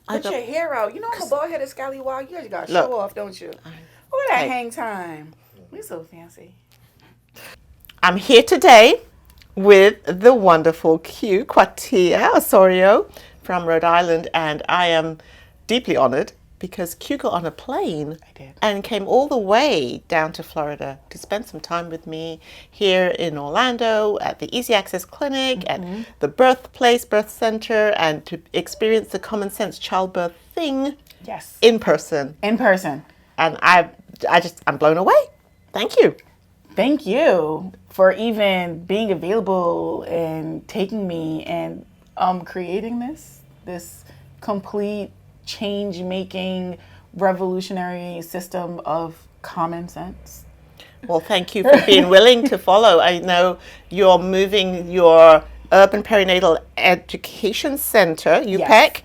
Put your hair out. You know I'm a bald-headed scallywag. You just got to Look. show off, don't you? Look at that Hey. hang time. We so fancy. I'm here today with the wonderful Quatia Osorio from Rhode Island, and I am deeply honored because Q got on a plane and came all the way down to Florida to spend some time with me here in Orlando at the Easy Access Clinic, at the birth center, and to experience the Commonsense childbirth thing in person. In person. And I'm blown away. Thank you. Thank you for even being available and taking me and creating this complete change-making, revolutionary system of common sense. Well, thank you for being willing to follow. I know you're moving your Urban Perinatal Education Center, UPEC,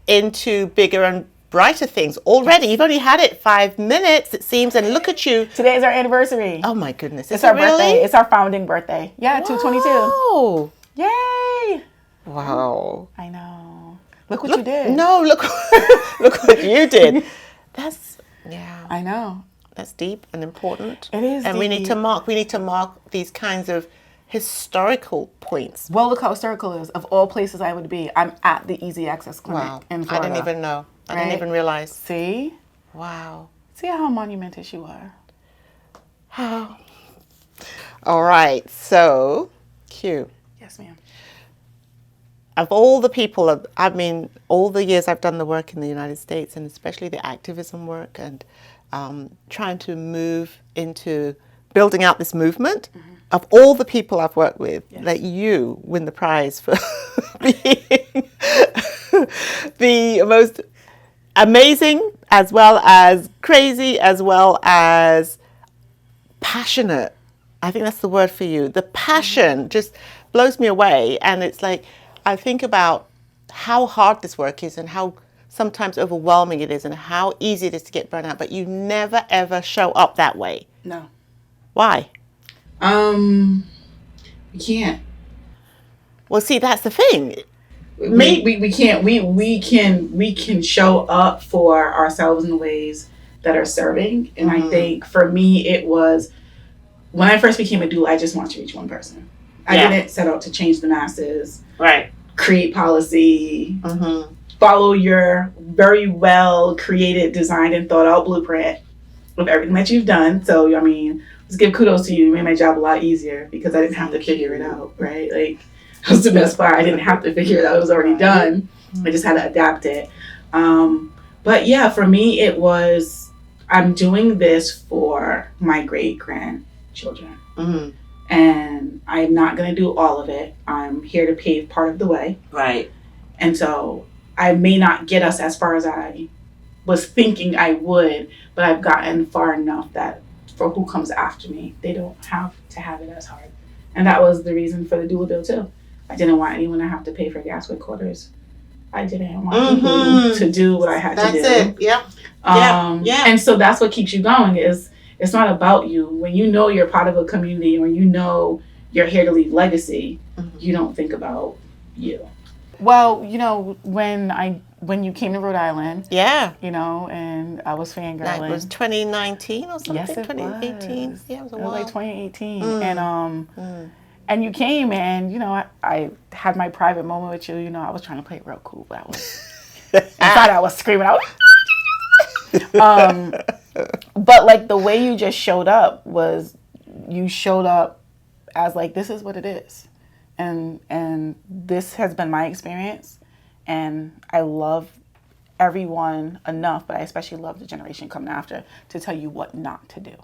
into bigger and brighter things already. You've only had it 5 minutes, it seems, and look at you. Today is our anniversary. Oh my goodness. It's our birthday. It's our founding birthday. Yeah, 222. Oh. Yay. Wow. I know. Look what you did. No, look what you did. That's, I know. That's deep and important. It is and deep. we need to mark these kinds of historical points. Well, look how historical it is. Of all places I would be, I'm at the Easy Access Clinic in Florida. I didn't even know. I didn't even realize. See? Wow. See how monumentous you are. Oh. All right. So, Q. Yes, ma'am. Of all the people, all the years I've done the work in the United States, and especially the activism work and trying to move into building out this movement, of all the people I've worked with, let you win the prize for being the most amazing, as well as crazy, as well as passionate. I think that's the word for you. The passion just blows me away. And it's like, I think about how hard this work is and how sometimes overwhelming it is and how easy it is to get burnt out, but you never ever show up that way. No. Why? We can't. Well, see, that's the thing. We can't. We can show up for ourselves in ways that are serving. And I think for me, it was when I first became a doula, I just wanted to reach one person. I didn't set out to change the masses. Right. Create policy. Follow your very well created, designed, and thought out blueprint of everything that you've done. So, I mean, let's give kudos to you. You made my job a lot easier because I didn't have to figure it out, right? Like, that was the best part. I didn't have to figure it out. It was already done. I just had to adapt it. But yeah, for me, it was, I'm doing this for my great-grandchildren. And I'm not going to do all of it. I'm here to pave part of the way. Right. And so I may not get us as far as I was thinking I would, but I've gotten far enough that for who comes after me, they don't have to have it as hard. And that was the reason for the doula bill too. I didn't want anyone to have to pay for gas with quarters. I didn't want people to do what I had to do. That's it. Yeah. And so that's what keeps you going is it's not about you. When you know you're part of a community or you know you're here to leave legacy, you don't think about you. Well, you know, when you came to Rhode Island, you know, and I was fangirling. That was 2019 or something? Yes, it 2018? was. Yeah, it was a It while. was like 2018. And you came and, you know, I had my private moment with you. You know, I was trying to play it real cool, but I was, inside I was screaming out. But like the way you just showed up was, you showed up as like, this is what it is. And this has been my experience. And I love everyone enough, but I especially love the generation coming after to tell you what not to do.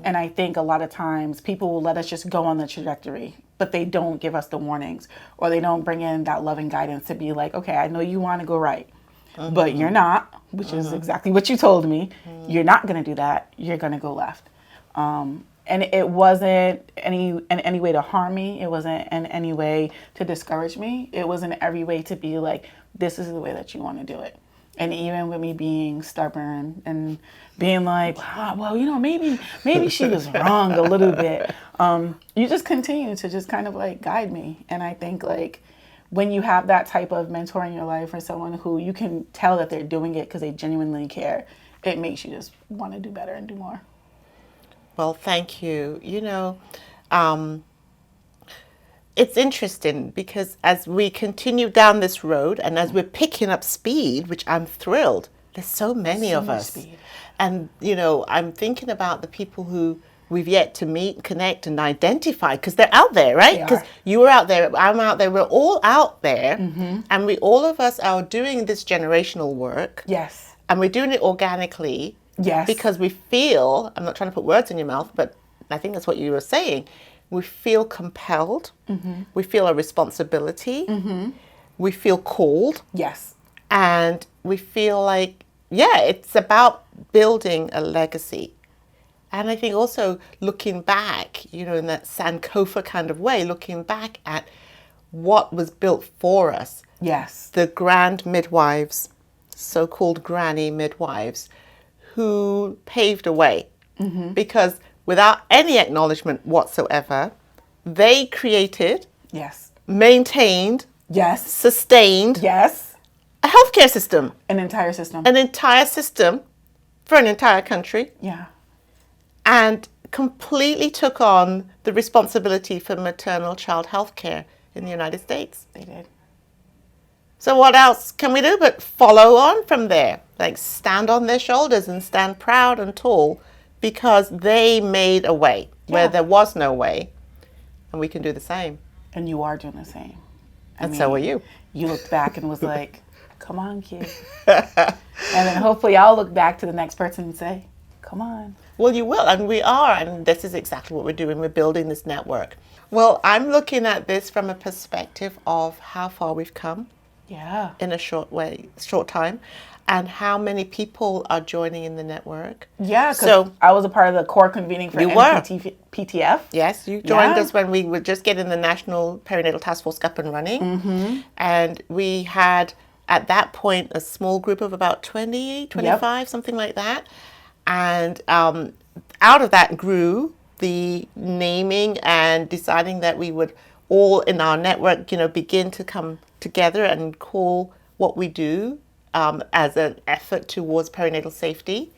And I think a lot of times people will let us just go on the trajectory, but they don't give us the warnings or they don't bring in that loving guidance to be like, okay, I know you want to go right, but you're not, which is exactly what you told me. You're not going to do that. You're going to go left. And it wasn't in any way to harm me. It wasn't in any way to discourage me. It was in every way to be like, this is the way that you want to do it. And even with me being stubborn and being like, well, you know, maybe she was wrong a little bit. You just continue to just kind of like guide me. And I think like when you have that type of mentor in your life, or someone who you can tell that they're doing it because they genuinely care, it makes you just want to do better and do more. Well, thank you. It's interesting because as we continue down this road and as we're picking up speed, which I'm thrilled, there's so many of us. Speed. And, I'm thinking about the people who we've yet to meet, connect, and identify, because they're out there, right? Because you were out there, I'm out there, we're all out there. And all of us are doing this generational work. Yes. And we're doing it organically. Yes. Because we feel, I'm not trying to put words in your mouth, but I think that's what you were saying. We feel compelled. We feel a responsibility. We feel called. Yes. And we feel like, it's about building a legacy. And I think also looking back, in that Sankofa kind of way, looking back at what was built for us. Yes. The grand midwives, so-called granny midwives, who paved a way. Because without any acknowledgement whatsoever, they created, yes, maintained, yes, sustained, yes, a healthcare system. An entire system. An entire system for an entire country. Yeah. And completely took on the responsibility for maternal child health care in the United States. They did. So what else can we do but follow on from there? Like stand on their shoulders and stand proud and tall, because they made a way where there was no way. And we can do the same. And you are doing the same. And so are you. You looked back and was like, come on, kid. And then hopefully I'll look back to the next person and say, come on. Well, you will, and we are, and this is exactly what we're doing. We're building this network. Well, I'm looking at this from a perspective of how far we've come. Yeah. In a short time, and how many people are joining in the network. Yeah, because I was a part of the core convening for PTF. Yes, you joined us when we were just getting the National Perinatal Task Force up and running. And we had, at that point, a small group of about 20, 25, something like that. And out of that grew the naming and deciding that we would all in our network, begin to come together and call what we do as an effort towards perinatal safety,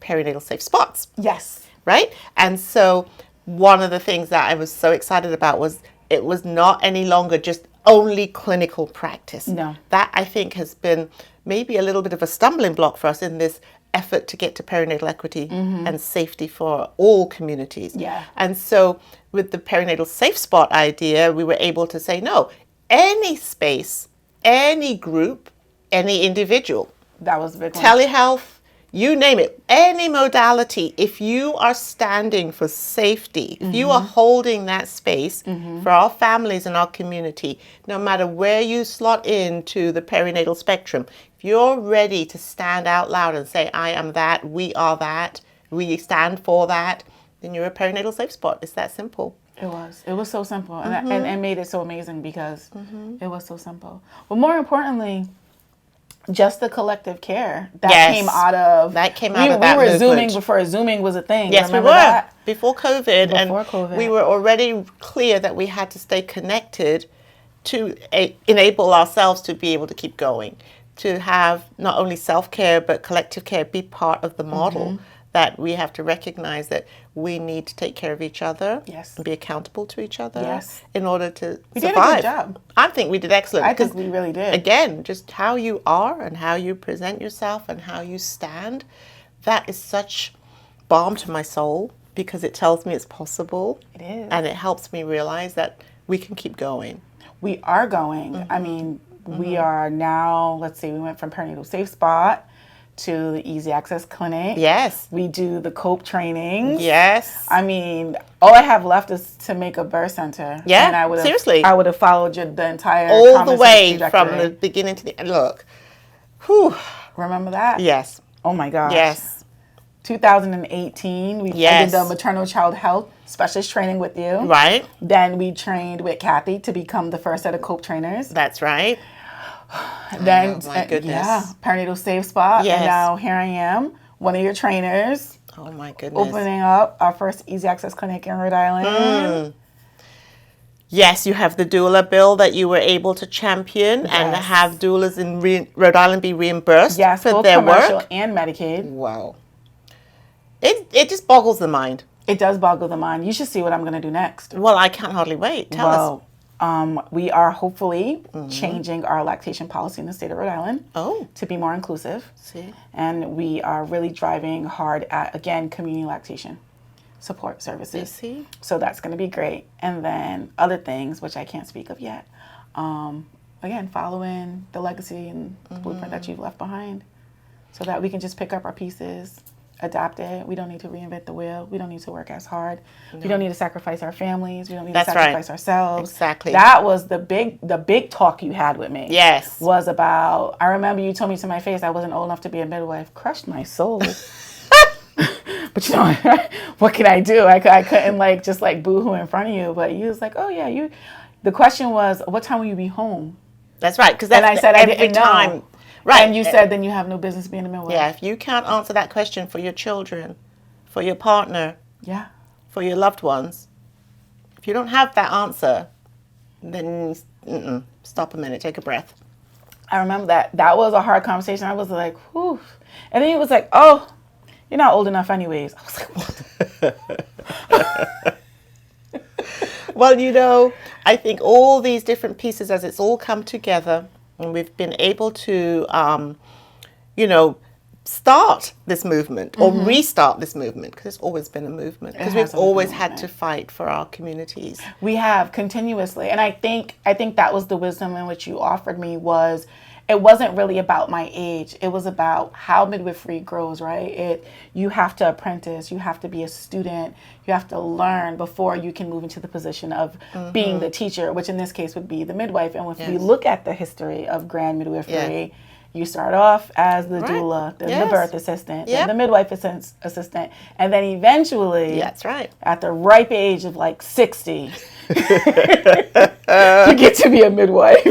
perinatal safe spots. Yes. Right? And so one of the things that I was so excited about was it was not any longer just only clinical practice. No. That I think has been maybe a little bit of a stumbling block for us in this effort to get to perinatal equity and safety for all communities. Yeah. And so with the perinatal safe spot idea, we were able to say, no, any space, any group, any individual. That was a big one. Telehealth, you name it, any modality, if you are standing for safety, if you are holding that space for our families and our community, no matter where you slot into the perinatal spectrum, if you're ready to stand out loud and say, I am that, we are that, we stand for that, then you're a perinatal safe spot. It's that simple. It was so simple, and it made it so amazing because it was so simple. But more importantly, just the collective care that came out of that we were movement. Zooming before Zooming was a thing. Yes, Remember we were that? before COVID, we were already clear that we had to stay connected to enable ourselves to be able to keep going, to have not only self-care but collective care be part of the model. That we have to recognize that we need to take care of each other and be accountable to each other in order to survive. We did a good job. I think we did excellent. I think we really did. Again, just how you are and how you present yourself and how you stand, that is such balm to my soul because it tells me it's possible. It is. And it helps me realize that we can keep going. We are going. I mean, we are now, let's see, we went from perinatal safe spot to the easy access clinic. Yes. We do the COPE trainings. Yes. I mean, all I have left is to make a birth center. Yeah, and I would seriously. I would have followed the entire all the way trajectory. from the beginning to the end. Look. Whew. Remember that? Yes. Oh my gosh. Yes. 2018, I did the maternal child health specialist training with you. Right. Then we trained with Kathy to become the first set of COPE trainers. That's right. Then, oh my goodness. perinatal safe spot. Yes. And now here I am, one of your trainers. Oh my goodness. Opening up our first easy access clinic in Rhode Island. Yes, you have the doula bill that you were able to champion and Yes. have doulas in Rhode Island be reimbursed Yes, for both their commercial work. and Medicaid. Wow. It just boggles the mind. It does boggle the mind. You should see what I'm going to do next. Well, I can't hardly wait. Tell us. We are hopefully changing our lactation policy in the state of Rhode Island to be more inclusive. See. And we are really driving hard at, again, community lactation support services. See. So that's going to be great. And then other things, which I can't speak of yet. Again, following the legacy and blueprint that you've left behind so that we can just pick up our pieces, adapt it. We don't need to reinvent the wheel. We don't need to work as hard. No. We don't need to sacrifice our families. We don't need to sacrifice ourselves. Exactly. That was the big talk you had with me. Yes. Was about, I remember you told me to my face I wasn't old enough to be a midwife. Crushed my soul. But you know, what can I do? I couldn't just boo-hoo in front of you. But you was like, oh yeah, the question was, what time will you be home? That's right. Because I said I didn't time. know. Right. And you said then you have no business being a midwife. Yeah, if you can't answer that question for your children, for your partner, yeah, for your loved ones, if you don't have that answer, then stop a minute, take a breath. I remember that was a hard conversation. I was like, whew. And then he was like, oh, you're not old enough anyways. I was like, what? Well, I think all these different pieces, as it's all come together, and we've been able to, start this movement or restart this movement, because it's always been a movement, because we've always had to fight for our communities. We have continuously. And I think that was the wisdom in which you offered me was, it wasn't really about my age. It was about how midwifery grows, right? You have to apprentice, you have to be a student, you have to learn before you can move into the position of being the teacher, which in this case would be the midwife. And if we look at the history of grand midwifery, you start off as the doula, then the birth assistant, then the midwife assistant, and then eventually, that's right, at the ripe age of 60, you get to be a midwife.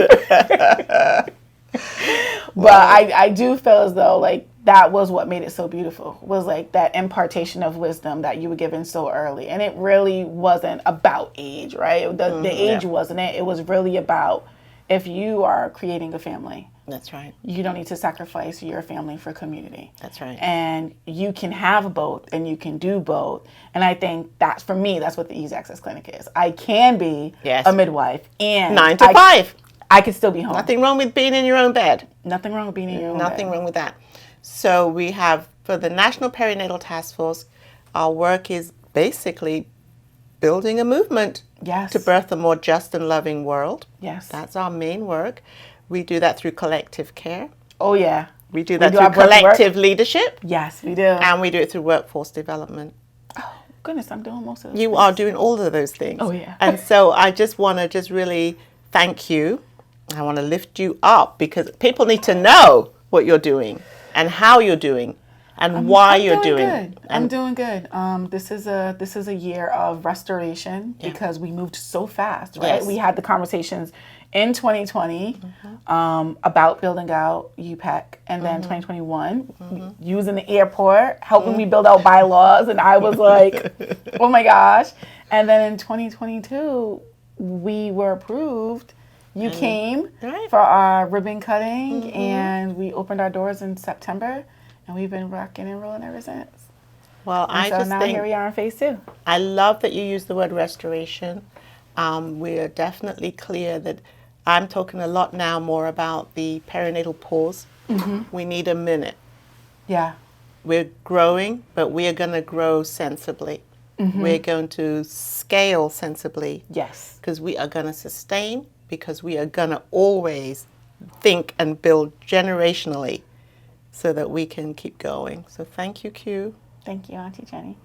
But I do feel as though that was what made it so beautiful, was that impartation of wisdom that you were given so early. And it really wasn't about age, right? The age wasn't it. It was really about, if you are creating a family, that's right, you don't need to sacrifice your family for community. That's right. And you can have both and you can do both. And I think for me, that's what the Ease Access Clinic is. I can be a midwife and 9 to 5. I could still be home. Nothing wrong with being in your own bed. Nothing wrong with being in your own bed. Nothing wrong with that. So we have, for the National Perinatal Task Force, our work is basically building a movement to birth a more just and loving world. Yes. That's our main work. We do that through collective care. Oh, yeah. We do that through collective leadership. Yes, we do. And we do it through workforce development. Oh, goodness, I'm doing most of those You things. are doing all of those things. Oh, yeah. And so I just want to really thank you. I want to lift you up, because people need to know what you're doing and how you're doing and why you're doing. Good. I'm doing good. This is a year of restoration because we moved so fast, right? Yes. We had the conversations in 2020 about building out UPEC, and then 2021 using the airport, helping me build out bylaws, and I was like, oh my gosh. And then in 2022, we were approved. You came for our ribbon cutting, and we opened our doors in September, and we've been rocking and rolling ever since. Well, so now here we are on phase 2. I love that you use the word restoration. We're definitely clear that I'm talking a lot now more about the perinatal pause. We need a minute. Yeah. We're growing, but we are going to grow sensibly. We're going to scale sensibly. Yes. Because we are going to sustain, because we are going to always think and build generationally so that we can keep going. So thank you, Q. Thank you, Auntie Jenny.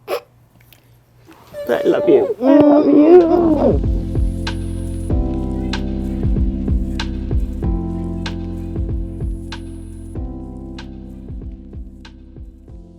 I love you. I love you.